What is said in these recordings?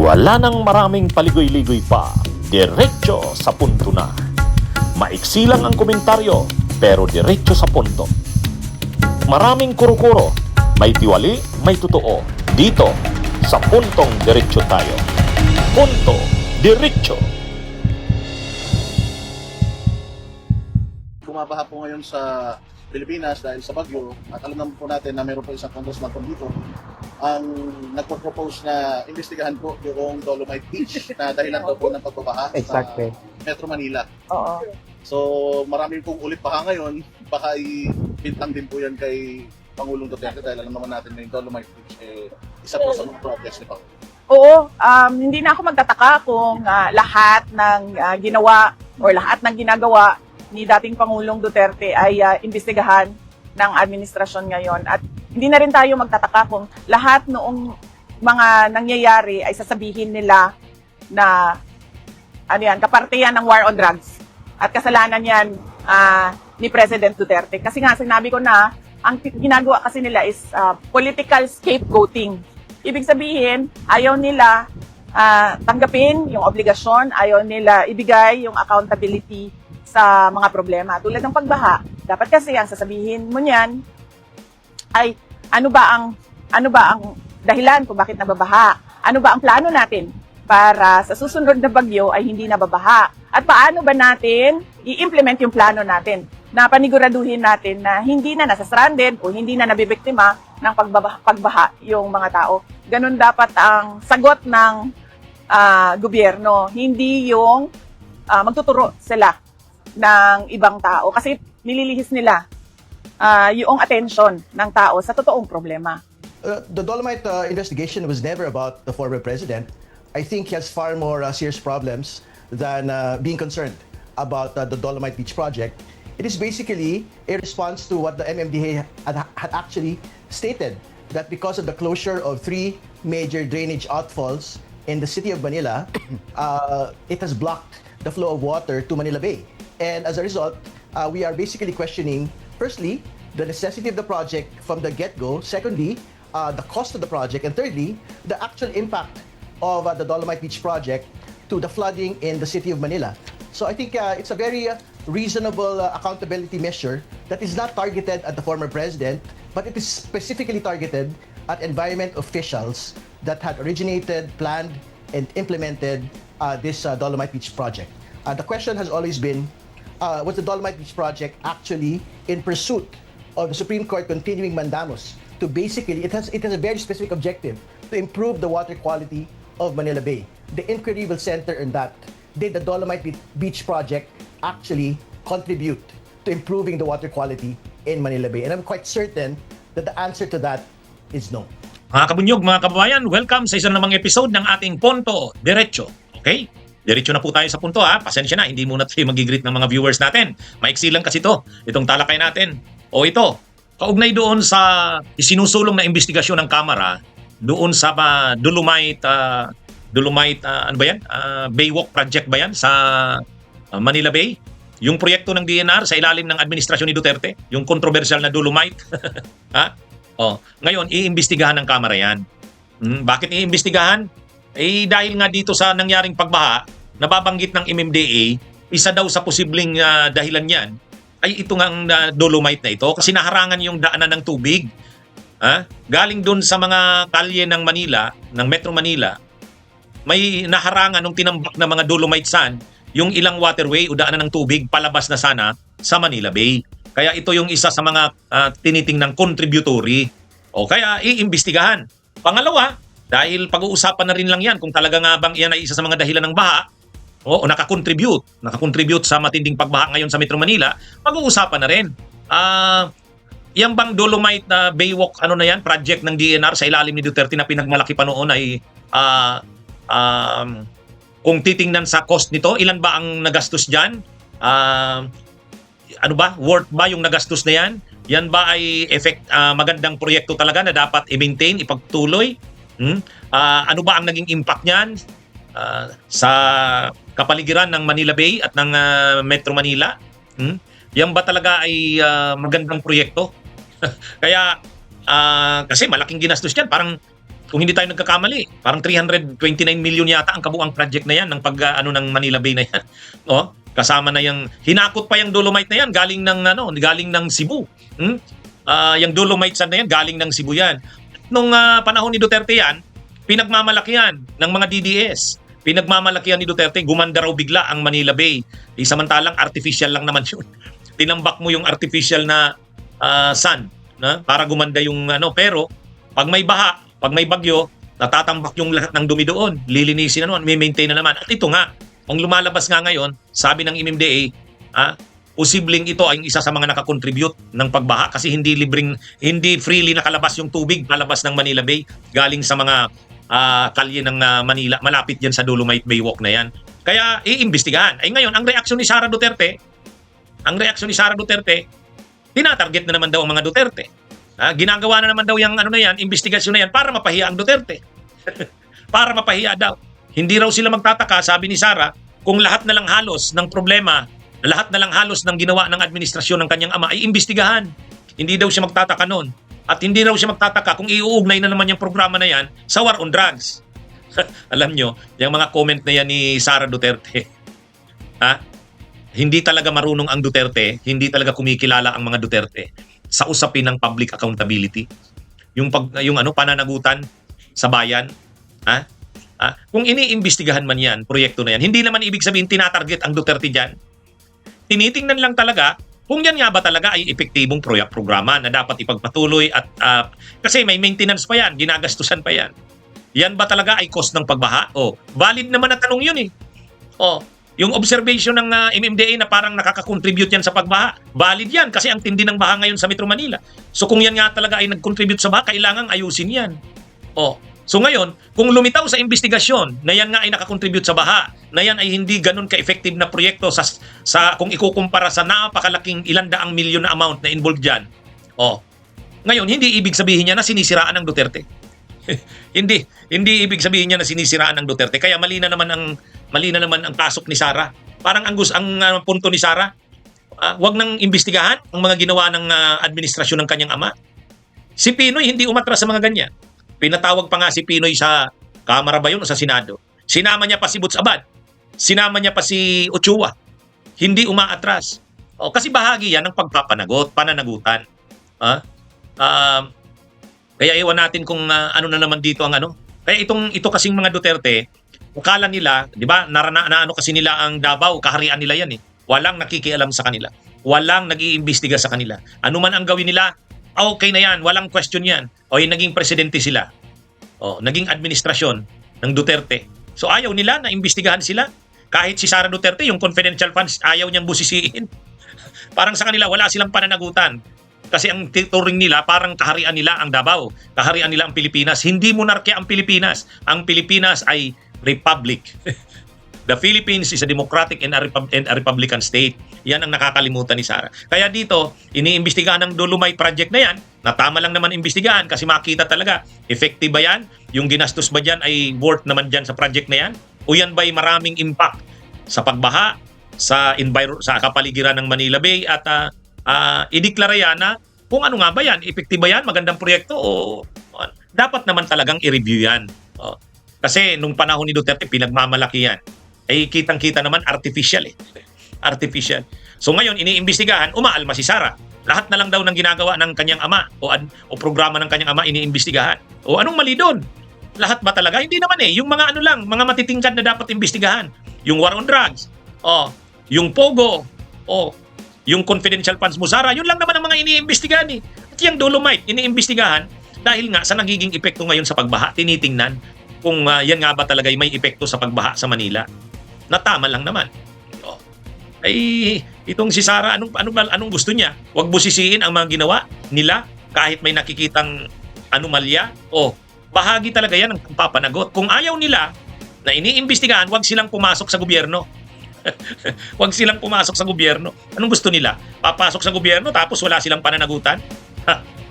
Wala nang maraming paligoy-ligoy pa, diretso sa punto na. Maiksi lang ang komentaryo, pero diretso sa punto. Maraming kuro-kuro, may tiwali, may totoo. Dito, sa puntong diretso tayo. Punto, diretso. Bumabaha po ngayon sa Pilipinas dahil sa bagyo at alam naman po natin na meron po isang congressman po dito ang nagpo-propose na investigahan po yung Dolomite Beach na dahilan daw po ng pagbabaha Exactly. sa Metro Manila. Oo. So marami pong ulit baha ngayon, baka ipintang din po yan kay Pangulong Duterte dahil alam naman natin na yung Dolomite Beach isa po sa mga projects ni Pangulo. Oo, hindi na ako magtataka kung lahat ng ginawa or lahat ng ginagawa ni dating Pangulong Duterte ay imbestigahan ng administrasyon ngayon. At hindi na rin tayo magtataka kung lahat noong mga nangyayari ay sasabihin nila na kaparte yan ng war on drugs. At kasalanan yan ni President Duterte. Kasi nga, sinabi ko na, ang ginagawa kasi nila is political scapegoating. Ibig sabihin, ayaw nila tanggapin yung obligasyon, ayaw nila ibigay yung accountability sa mga problema. Tulad ng pagbaha, dapat kasi ang sasabihin mo niyan ay ano ba ang dahilan kung bakit nababaha? Ano ba ang plano natin para sa susunod na bagyo ay hindi nababaha? At paano ba natin i-implement yung plano natin na paniguraduhin natin na hindi na nasa-stranded o hindi na nabibiktima ng pagbaha yung mga tao. Ganun dapat ang sagot ng gobyerno, hindi yung magtuturo sila ng ibang tao kasi nililihis nila yung attention ng tao sa totoong problema. The Dolomite investigation was never about the former president. I think he has far more serious problems than being concerned about the Dolomite Beach project. It is basically a response to what the MMDA had actually stated, that because of the closure of 3 major drainage outfalls in the city of Manila, it has blocked the flow of water to Manila Bay. And as a result, we are basically questioning, firstly, the necessity of the project from the get-go. Secondly, the cost of the project. And thirdly, the actual impact of the Dolomite Beach project to the flooding in the city of Manila. So I think it's a very reasonable accountability measure that is not targeted at the former president, but it is specifically targeted at environment officials that had originated, planned, and implemented this Dolomite Beach project. The question has always been, was the Dolomite Beach project actually in pursuit of the Supreme Court continuing mandamus to basically, it has a very specific objective to improve the water quality of Manila Bay. The inquiry will center on that. Did the Dolomite Beach project actually contribute to improving the water quality in Manila Bay? And I'm quite certain that the answer to that is no. Mga kabunyog, mga kababayan, welcome sa isang namang episode ng ating Punto Diretso. Okay? Diretso na po tayo sa punto ha. Pasensya na, hindi muna tayo mag-greet ng mga viewers natin. Maiksi lang kasi itong talakay natin. O ito, kaugnay doon sa isinusulong na investigasyon ng Kamara, doon sa Dolomite, ano ba yan? Baywalk project ba yan sa Manila Bay? Yung proyekto ng DNR sa ilalim ng administrasyon ni Duterte, yung controversial na Dolomite. Ha? Ngayon, iimbestigahan ng Kamara yan. Bakit iimbestigahan? Dahil nga dito sa nangyaring pagbaha, nababanggit ng MMDA, isa daw sa posibleng dahilan yan, ay ito nga Dolomite na ito kasi naharangan yung daanan ng tubig. Galing doon sa mga kalye ng Manila, ng Metro Manila, may naharangan nung tinambak na mga Dolomite sand, yung ilang waterway o daanan ng tubig palabas na sana sa Manila Bay. Kaya ito yung isa sa mga tinitingnang contributory. O kaya iimbestigahan. Pangalawa, dahil pag-uusapan na rin lang yan kung talaga nga bang yan ay isa sa mga dahilan ng baha o nakakontribute sa matinding pagbaha ngayon sa Metro Manila, pag-uusapan na rin. Yang bang Dolomite na Baywalk project ng DNR sa ilalim ni Duterte na pinagmalaki pa noon ay kung titingnan sa cost nito, ilan ba ang nagastos dyan? Worth ba yung nagastos na yan? Yan ba ay magandang proyekto talaga na dapat i-maintain, ipagtuloy? Ano ba ang naging impact niyan sa kapaligiran ng Manila Bay at ng Metro Manila? Yan ba talaga ay magandang proyekto? Kaya kasi malaking ginastos yan, parang kung hindi tayo nagkakamali, parang 329 million yata ang kabuang project na yan ng ng Manila Bay na yan. Oh, kasama na yung hinakot pa yung Dolomite na yan galing ng Cebu. Yung Dolomite sand na yan galing ng Cebu yan. Nung panahon ni Duterte yan, pinagmamalakihan ng mga DDS. Pinagmamalakihan ni Duterte, gumanda raw bigla ang Manila Bay. Samantalang artificial lang naman yun. Tinambak mo yung artificial na sand para gumanda yung pero pag may baha, pag may bagyo, natatambak yung lahat ng dumi doon. Lilinisin na naman, may maintain na naman. At ito nga, ang lumalabas nga ngayon, sabi ng MMDA, posibleng ito ay isa sa mga nakakontribute ng pagbaha kasi hindi freely nakalabas yung tubig palabas ng Manila Bay galing sa mga kalye ng Manila, malapit yan sa Dolomite Baywalk na yan. Kaya iimbestigahan. Ay ngayon, ang reaksyon ni Sara Duterte, tinatarget na naman daw ang mga Duterte. Ginagawa na naman daw yung investigasyon na yan para mapahiya ang Duterte. Para mapahiya daw. Hindi raw sila magtataka, sabi ni Sara, kung lahat na lang halos ng problema, lahat na lang halos ng ginawa ng administrasyon ng kanyang ama ay imbestigahan. Hindi daw siya magtataka noon. At hindi raw siya magtataka kung iuugnay na naman yung programa na yan sa war on drugs. Alam nyo, yung mga comment na yan ni Sara Duterte. Hindi talaga marunong ang Duterte, hindi talaga kumikilala ang mga Duterte sa usapin ng public accountability. Yung pananagutan sa bayan, kung iniimbestigahan man yan, proyekto na yan, hindi naman ibig sabihin tinatarget ang Duterte dyan. Tinitingnan lang talaga kung yan nga ba talaga ay epektibong programa na dapat ipagpatuloy at kasi may maintenance pa yan, ginagastusan pa yan. Yan ba talaga ay cost ng pagbaha? Valid naman na tanong yun eh. Yung observation ng MMDA na parang nakaka-contribute yan sa pagbaha, valid yan kasi ang tindi ng baha ngayon sa Metro Manila. So kung yan nga talaga ay nag-contribute sa baha, kailangang ayusin yan. So ngayon, kung lumitaw sa investigasyon na yan nga ay nakakontribute sa baha, na yan ay hindi ganun ka-effective na proyekto sa kung ikukumpara sa napakalaking ilang daang milyon na amount na involved dyan, ngayon, hindi ibig sabihin niya na sinisiraan ng Duterte. hindi ibig sabihin niya na sinisiraan ng Duterte. Kaya mali na naman ang pasok ni Sara. Parang ang punto ni Sara, wag nang imbestigahan ang mga ginawa ng administrasyon ng kanyang ama. Si Pinoy hindi umatras sa mga ganyan. Pinatawag pa nga si Pinoy sa Kamara ba yun o sa Senado. Sinama niya pa si Butch Abad. Sinama niya pa si Ochoa. Hindi umaatras. Kasi bahagi yan ng pananagutan. Kaya iwan natin kung ano na naman dito ang Kaya ito kasing mga Duterte, ukala nila, 'di ba? Kasi nila ang Davao, kaharian nila 'yan eh. Walang nakikialam sa kanila. Walang nag-iimbestiga sa kanila. Ano man ang gawin nila, okay na 'yan, walang question 'yan. Naging presidente sila. Naging administrasyon ng Duterte. So ayaw nila na imbestigahan sila. Kahit si Sara Duterte, yung confidential funds, ayaw niyang busisiin. Parang sa kanila wala silang pananagutan. Kasi ang turing nila, parang kaharian nila ang Davao. Kaharian nila ang Pilipinas. Hindi monarkya ang Pilipinas. Ang Pilipinas ay republic. The Philippines is a democratic and a republican state. Yan ang nakakalimutan ni Sara. Kaya dito, iniimbestigahan ng Dolomite project na yan, na tama lang naman imbestigahan kasi makita talaga, effective ba yan? Yung ginastos ba dyan ay worth naman dyan sa project na yan? O yan ba'y maraming impact sa pagbaha, sa kapaligiran ng Manila Bay at ideklara yan na kung ano nga ba yan, effective ba yan, magandang proyekto o dapat naman talagang i-review yan. Kasi nung panahon ni Duterte, pinagmamalaki yan. Ay kitang-kita naman artificial eh. Artificial. So ngayon, iniimbestigahan, umaalma si Sara. Lahat na lang daw ng ginagawa ng kanyang ama o programa ng kanyang ama iniimbestigahan. Anong mali doon? Lahat ba talaga? Hindi naman eh. Yung mga mga matitingkad na dapat imbestigahan. Yung war on drugs. Yung Pogo. Yung confidential funds mo, Sara, yun lang naman ang mga iniimbestigahan eh. At yung Dolomite, iniimbestigahan dahil nga sa nagiging epekto ngayon sa pagbaha, tinitingnan kung yan nga ba talaga may epekto sa pagbaha sa Manila. Na tama lang naman. Itong si Sara, anong gusto niya? Huwag busisiin ang mga ginawa nila kahit may nakikitang anomalya. Bahagi talaga yan ng papanagot. Kung ayaw nila na iniimbestigahan, huwag silang pumasok sa gobyerno. Huwag silang pumasok sa gobyerno. Anong gusto nila? Papasok sa gobyerno tapos wala silang pananagutan?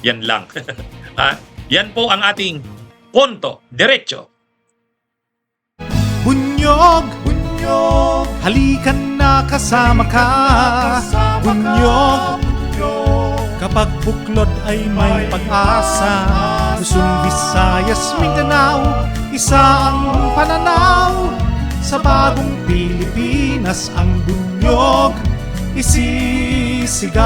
Yan lang. Yan po ang ating punto, diretso. Bunyog, halika na kasama ka. Bunyog, Kapag buklod ay may pag-asa, Luzon, Visayas, Mindanao, isa ang pananaw. Sa bagong Pilipinas ang bunyog isisigaw.